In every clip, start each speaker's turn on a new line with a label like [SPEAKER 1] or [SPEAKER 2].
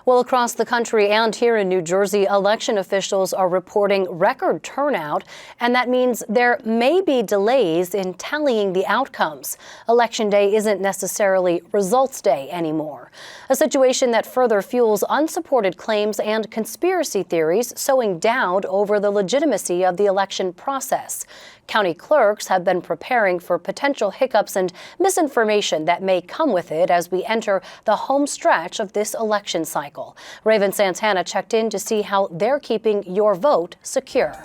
[SPEAKER 1] Well, across the country and here in New Jersey, election officials are reporting record turnout, and that means there may be delays in tallying the outcomes. Election day isn't necessarily results day anymore, a situation that further fuels unsupported claims and conspiracy theories sowing doubt over the legitimacy of the election process. County clerks have been preparing for potential hiccups and misinformation that may come with it as we enter the home stretch of this election cycle. Raven Santana checked in to see how they're keeping your vote secure.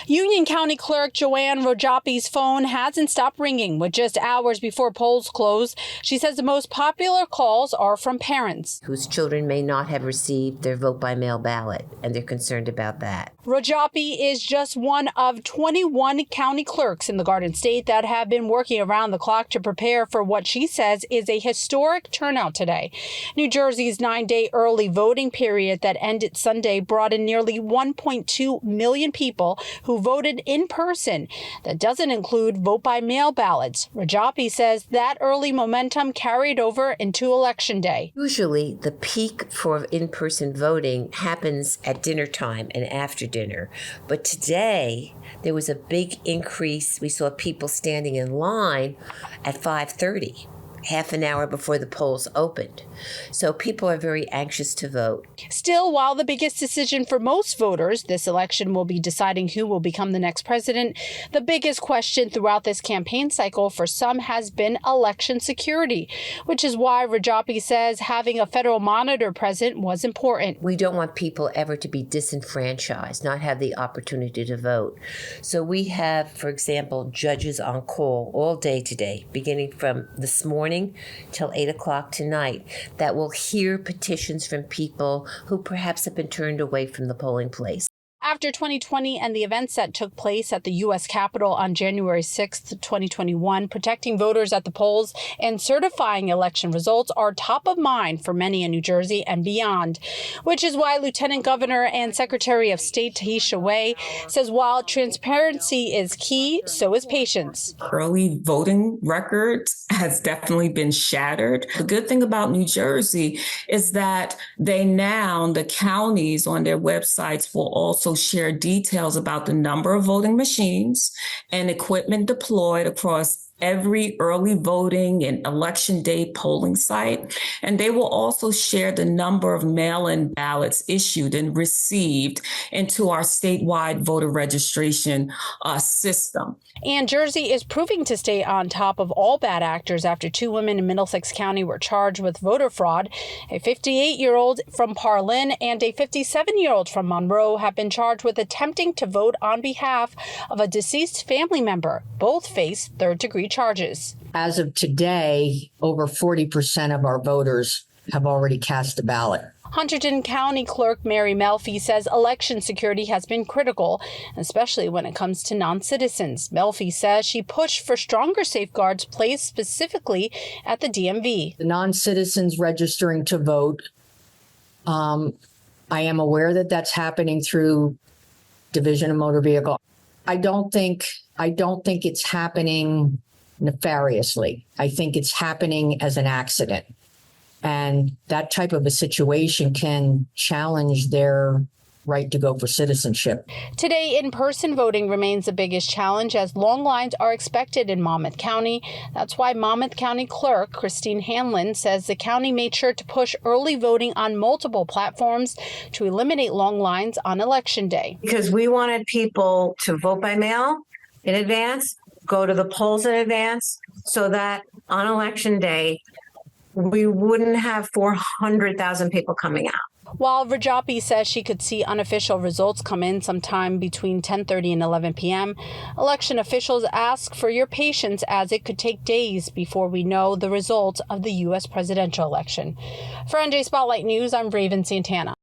[SPEAKER 2] Union County Clerk Joanne Rojapi's phone hasn't stopped ringing with just hours before polls close. She says the most popular calls are from parents
[SPEAKER 3] whose children may not have received their vote by mail ballot, and they're concerned about that.
[SPEAKER 2] Rojapi is just one of 21 county clerks in the Garden State that have been working around the clock to prepare for what she says is a historic turnout today. New Jersey's 9-day early voting period that ended Sunday brought in nearly 1.2 million people who voted in person. That doesn't include vote-by-mail ballots. Rojapi says that early momentum carried over into Election Day.
[SPEAKER 3] Usually, the peak for in-person voting happens at dinner time and after dinner. But today, there was a big increase. We saw people standing in line at 5:30. Half an hour before the polls opened. So people are very anxious to vote.
[SPEAKER 2] Still, while the biggest decision for most voters this election will be deciding who will become the next president, the biggest question throughout this campaign cycle for some has been election security, which is why Rojapi says having a federal monitor present was important.
[SPEAKER 3] We don't want people ever to be disenfranchised, not have the opportunity to vote. So we have, for example, judges on call all day today, beginning from this morning till 8 o'clock tonight, that will hear petitions from people who perhaps have been turned away from the polling place.
[SPEAKER 2] After 2020 and the events that took place at the U.S. Capitol on January 6, 2021, protecting voters at the polls and certifying election results are top of mind for many in New Jersey and beyond, which is why Lieutenant Governor and Secretary of State Tahisha Wei says while transparency is key, so is patience.
[SPEAKER 4] Early voting records has definitely been shattered. The good thing about New Jersey is that the counties on their websites will also share details about the number of voting machines and equipment deployed across every early voting and election day polling site. And they will also share the number of mail-in ballots issued and received into our statewide voter registration system.
[SPEAKER 2] And Jersey is proving to stay on top of all bad actors after 2 women in Middlesex County were charged with voter fraud. A 58-year-old from Parlin and a 57-year-old from Monroe have been charged with attempting to vote on behalf of a deceased family member. Both face third-degree charges.
[SPEAKER 5] As of today, over 40% of our voters have already cast a ballot.
[SPEAKER 2] Hunterdon County Clerk Mary Melfi says election security has been critical, especially when it comes to non-citizens. Melfi says she pushed for stronger safeguards placed specifically at the DMV.
[SPEAKER 5] The non-citizens registering to vote, I am aware that that's happening through Division of Motor Vehicle. I don't think it's happening nefariously. I think it's happening as an accident. And that type of a situation can challenge their right to go for citizenship.
[SPEAKER 2] Today, in-person voting remains the biggest challenge as long lines are expected in Monmouth County. That's why Monmouth County Clerk Christine Hanlon says the county made sure to push early voting on multiple platforms to eliminate long lines on Election Day.
[SPEAKER 6] Because we wanted people to vote by mail in advance, go to the polls in advance, so that on Election Day, we wouldn't have 400,000 people coming out.
[SPEAKER 2] While Rojapi says she could see unofficial results come in sometime between 10:30 and 11 p.m., election officials ask for your patience as it could take days before we know the results of the U.S. presidential election. For NJ Spotlight News, I'm Raven Santana.